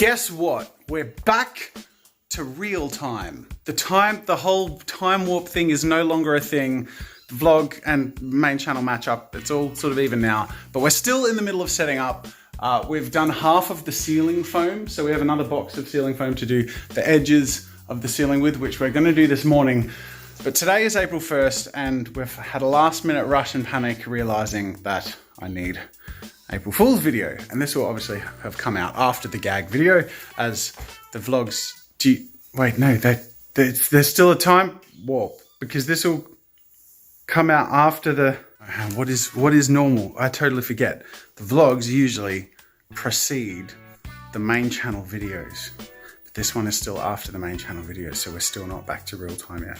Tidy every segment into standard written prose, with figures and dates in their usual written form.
Guess what? We're back to real time. The whole time warp thing is no longer a thing. The vlog and main channel matchup, it's all sort of even now. But we're still in the middle of setting up. We've done half of the ceiling foam, so we have another box of ceiling foam to do the edges of the ceiling with, which we're gonna do this morning. But today is April 1st, and we've had a last minute rush and panic realizing that I need April Fool's video. And this will obviously have come out after the gag video, as the vlogs wait, no, there's still a time warp, because this will come out after the, what is normal? I totally forget. The vlogs usually precede the main channel videos. But this one is still after the main channel videos, so we're still not back to real time yet.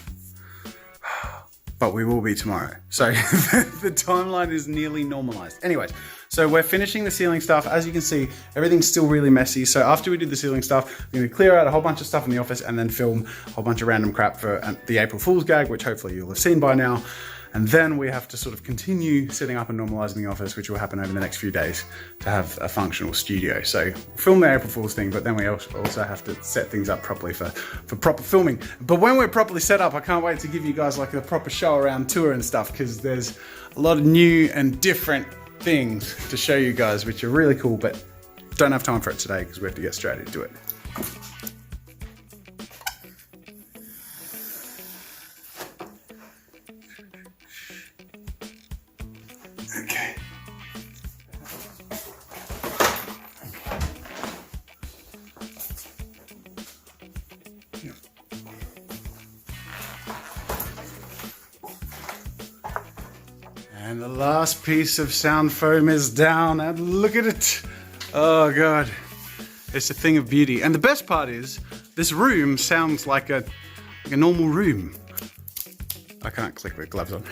But we will be tomorrow. So the timeline is nearly normalized. Anyways, so we're finishing the ceiling stuff. As you can see, everything's still really messy. So after we do the ceiling stuff, we're gonna clear out a whole bunch of stuff in the office and then film a whole bunch of random crap for the April Fool's gag, which hopefully you'll have seen by now. And then we have to sort of continue setting up and normalizing the office, which will happen over the next few days to have a functional studio. So we'll film the April Fool's thing, but then we also have to set things up properly for proper filming. But when we're properly set up, I can't wait to give you guys like a proper show around tour and stuff, because there's a lot of new and different things to show you guys, which are really cool, but don't have time for it today because we have to get straight into it. Okay. Yep. And the last piece of sound foam is down, and look at it. Oh God, it's a thing of beauty. And the best part is, this room sounds like a normal room. I can't click with gloves on.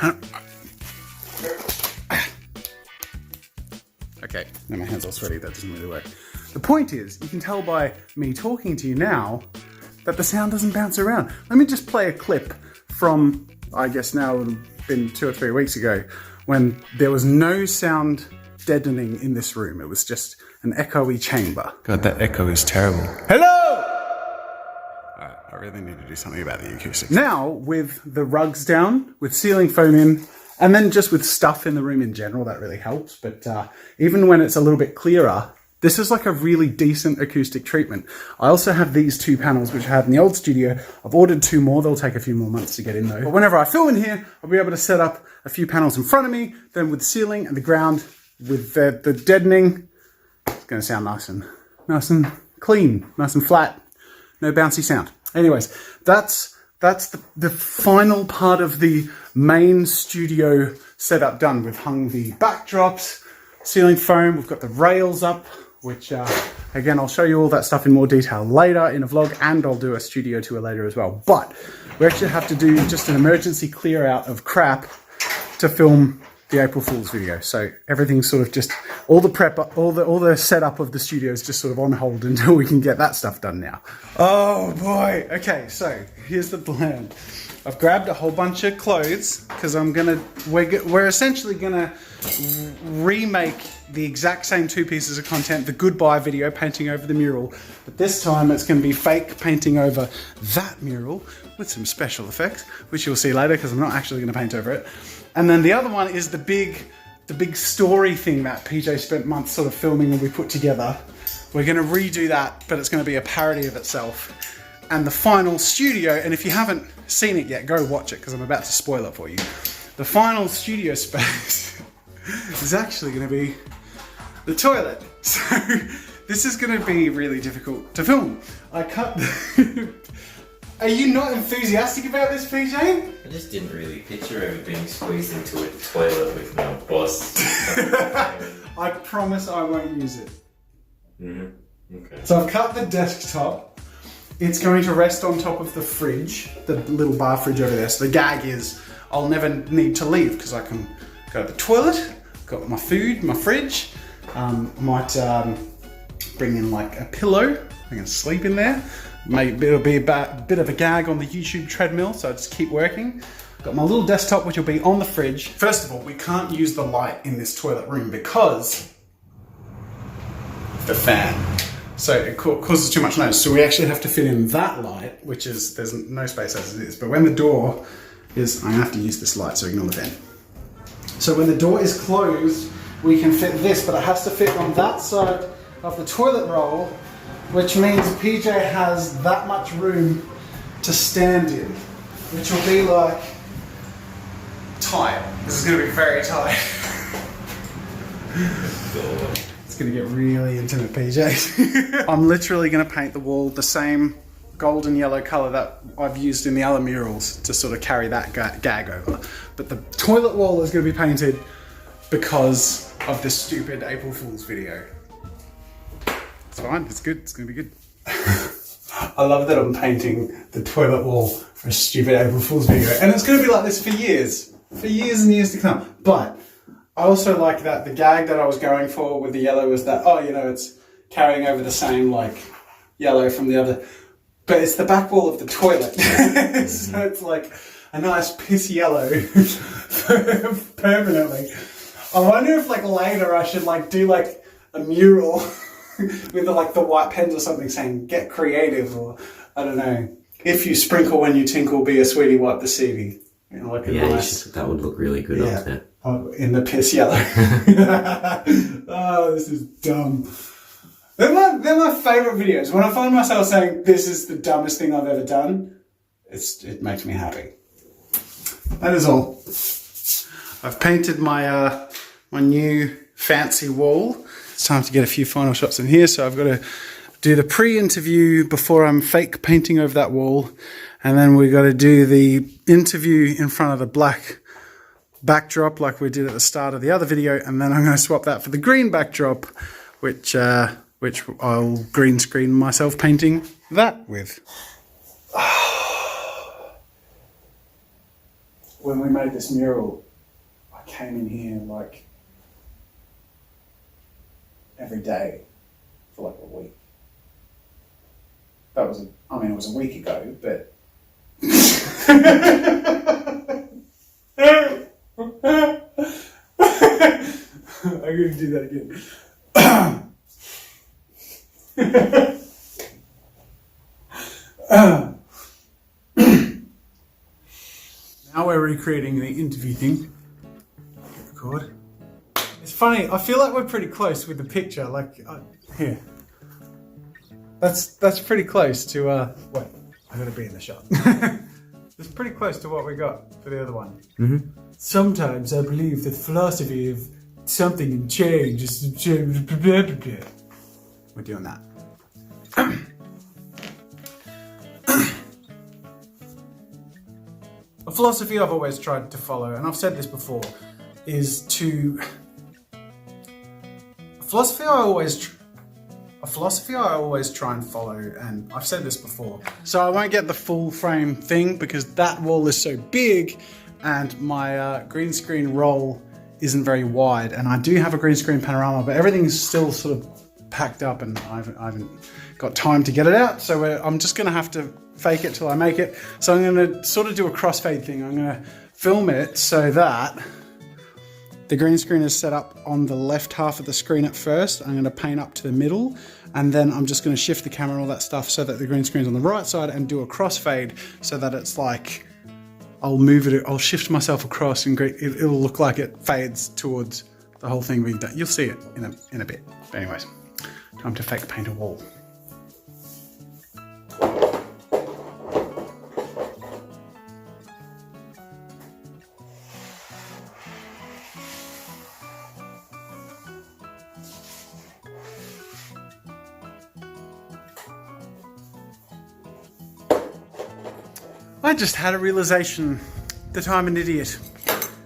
Okay, now my hand's all sweaty, that doesn't really work. The point is, you can tell by me talking to you now that the sound doesn't bounce around. Let me just play a clip from, I guess now it would have been 2 or 3 weeks ago, when there was no sound deadening in this room. It was just an echoey chamber. God, that echo is terrible. Hello! Alright, I really need to do something about the acoustics. Now, with the rugs down, with ceiling foam in, and then just with stuff in the room in general, that really helps. But even when it's a little bit clearer, this is like a really decent acoustic treatment. I also have these 2 panels, which I had in the old studio. I've ordered 2 more. They'll take a few more months to get in though. But whenever I film in here, I'll be able to set up a few panels in front of me, then with the ceiling and the ground, with the deadening. It's gonna sound nice and clean, nice and flat, no bouncy sound. Anyways, that's the final part of the main studio setup done. We've hung the backdrops, ceiling foam, we've got the rails up, which again, I'll show you all that stuff in more detail later in a vlog, and I'll do a studio tour later as well. But we actually have to do just an emergency clear out of crap to film the April Fool's video. So everything's sort of just, all the prep, all the setup of the studio is just sort of on hold until we can get that stuff done now. Oh boy. Okay, so here's the plan. I've grabbed a whole bunch of clothes because we're essentially gonna remake the exact same 2 pieces of content, the goodbye video painting over the mural, but this time it's gonna be fake painting over that mural with some special effects, which you'll see later because I'm not actually gonna paint over it. And then the other one is the big story thing that PJ spent months sort of filming and we put together. We're gonna redo that, but it's gonna be a parody of itself. And the final studio, and if you haven't seen it yet, go watch it because I'm about to spoil it for you. The final studio space is actually gonna be the toilet. So this is gonna be really difficult to film. I cut Are you not enthusiastic about this, PJ? I just didn't really picture ever being squeezed into a toilet with no boss. I promise I won't use it. Okay. So I've cut the desktop. It's going to rest on top of the fridge, the little bar fridge over there. So the gag is I'll never need to leave because I can go to the toilet, got my food, my fridge. Might bring in like a pillow. I can sleep in there. Maybe it'll be a bit of a gag on the YouTube treadmill, so I just keep working. Got my little desktop, which will be on the fridge. First of all, we can't use the light in this toilet room because of the fan. So it causes too much noise. So we actually have to fit in that light, which is, there's no space as it is. But when the door is, I have to use this light, so ignore the vent. So when the door is closed, we can fit this, but it has to fit on that side of the toilet roll, which means PJ has that much room to stand in, which will be like tight. This is going to be very tight. It's going to get really intimate, PJ. I'm literally going to paint the wall the same golden yellow colour that I've used in the other murals to sort of carry that gag over. But the toilet wall is going to be painted because of this stupid April Fool's video. It's fine, it's good, it's going to be good. I love that I'm painting the toilet wall for a stupid April Fool's video. And it's going to be like this for years and years to come. But I also like that the gag that I was going for with the yellow was that, oh, you know, it's carrying over the same like yellow from the other, but it's the back wall of the toilet. So it's like a nice piss yellow permanently. I wonder if like later I should like do like a mural with like the white pens or something saying get creative, or I don't know. If you sprinkle when you tinkle, be a sweetie, wipe the seedy. You know, like a nice, that would look really good up there. In the piss yellow. Oh, this is dumb. They're my favourite videos. When I find myself saying this is the dumbest thing I've ever done, it makes me happy. That is all. I've painted my my new fancy wall. It's time to get a few final shots in here, so I've got to do the pre-interview before I'm fake painting over that wall, and then we've got to do the interview in front of the black backdrop like we did at the start of the other video, and then I'm going to swap that for the green backdrop, which I'll green screen myself painting that with. When we made this mural, I came in here like every day for like a week. That was, it was a week ago, but I'm going to do that again. Now we're recreating the interview thing. Record. It's funny, I feel like we're pretty close with the picture, like, here. That's pretty close to, wait, I gotta be in the shot. It's pretty close to what we got for the other one. Mm-hmm. Sometimes I believe that philosophy of something and change is... We're doing that. A philosophy I've always tried to follow, and I've said this before, is to... A philosophy I always try and follow, and I've said this before, so I won't get the full frame thing because that wall is so big and my green screen roll isn't very wide, and I do have a green screen panorama, but everything's still sort of packed up and I haven't got time to get it out, so I'm just going to have to fake it till I make it. So I'm going to sort of do a crossfade thing. I'm going to film it so that the green screen is set up on the left half of the screen at first. I'm going to paint up to the middle, and then I'm just going to shift the camera and all that stuff so that the green screen's on the right side, and do a crossfade so that it's like, I'll shift myself across and it'll look like it fades towards the whole thing being done. You'll see it in a bit. But anyways, time to fake paint a wall. I just had a realization that I'm an idiot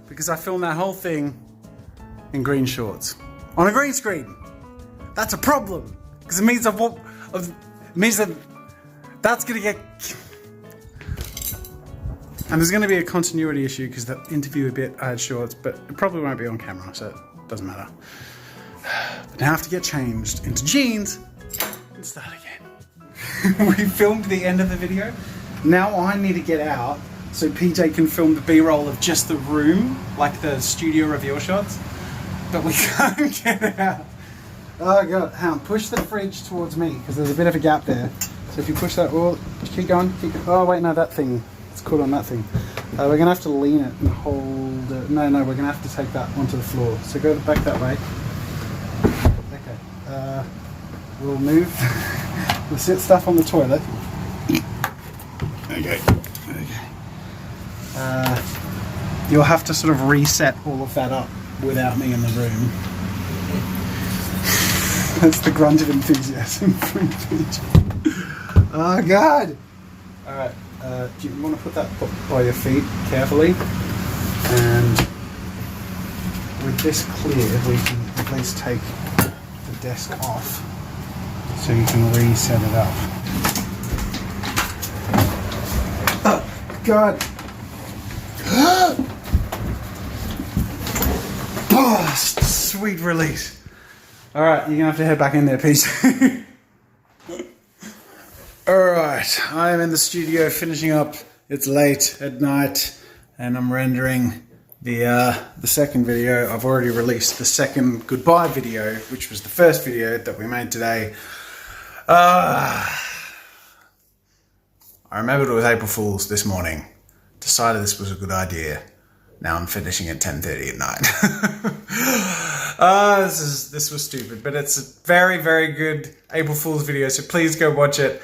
because I filmed that whole thing in green shorts on a green screen. That's a problem because it means that's gonna get, and there's gonna be a continuity issue because the interview bit I had shorts, but it probably won't be on camera, so it doesn't matter. But now I have to get changed into jeans and start again. We filmed the end of the video. Now I need to get out so PJ can film the B-roll of just the room, like the studio reveal shots, but we can't get out. Oh god, hang on, push the fridge towards me because there's a bit of a gap there. So if you push that, oh, keep going, oh wait, no, that thing, it's caught on that thing. We're gonna have to lean it and hold it. No, we're gonna have to take that onto the floor. So go back that way. Okay, we'll move, we'll sit stuff on the toilet. Okay. You'll have to sort of reset all of that up without me in the room. That's the grunt of enthusiasm from Peach. Oh god! Alright, do you want to put that by your feet carefully? And with this cleared, we can at least take the desk off so you can reset it up. Oh god! Oh, sweet release. Alright, you're gonna have to head back in there, Peach. Alright, I'm in the studio finishing up. It's late at night and I'm rendering the second video. I've already released the second goodbye video, which was the first video that we made today. I remembered it was April Fool's this morning. Decided this was a good idea. Now I'm finishing at 10:30 at night. This was stupid, but it's a very, very good April Fool's video, so please go watch it.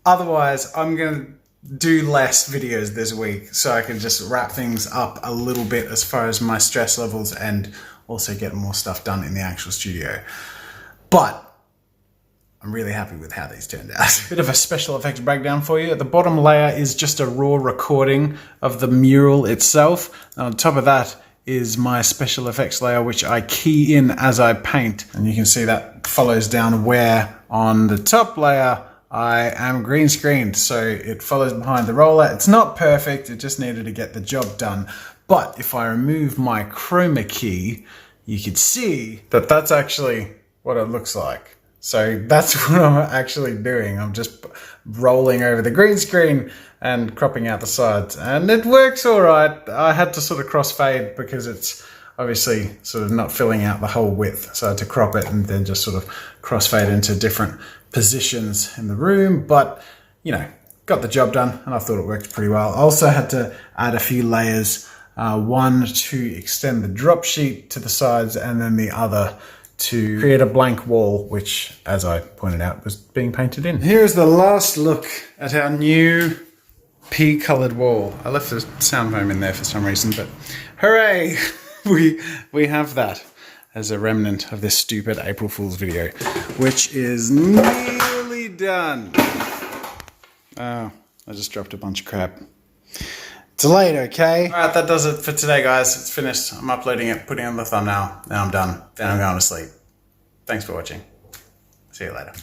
Otherwise, I'm going to do less videos this week so I can just wrap things up a little bit as far as my stress levels and also get more stuff done in the actual studio. But I'm really happy with how these turned out. Bit of a special effects breakdown for you. The bottom layer is just a raw recording of the mural itself. And on top of that is my special effects layer, which I key in as I paint. And you can see that follows down where on the top layer I am green screened. So it follows behind the roller. It's not perfect. It just needed to get the job done. But if I remove my chroma key, you can see that that's actually what it looks like. So that's what I'm actually doing. I'm just rolling over the green screen and cropping out the sides. And it works all right. I had to sort of crossfade because it's obviously sort of not filling out the whole width. So I had to crop it and then just sort of crossfade into different positions in the room. But, you know, got the job done and I thought it worked pretty well. I also had to add a few layers. One to extend the drop sheet to the sides and then the other to create a blank wall, which, as I pointed out, was being painted in. Here's the last look at our new pea-coloured wall. I left the sound foam in there for some reason, but hooray! we have that as a remnant of this stupid April Fool's video, which is nearly done. Oh, I just dropped a bunch of crap. It's late, okay? Alright, that does it for today, guys. It's finished. I'm uploading it, putting on the thumbnail. Now I'm done. Then I'm going to sleep. Thanks for watching. See you later.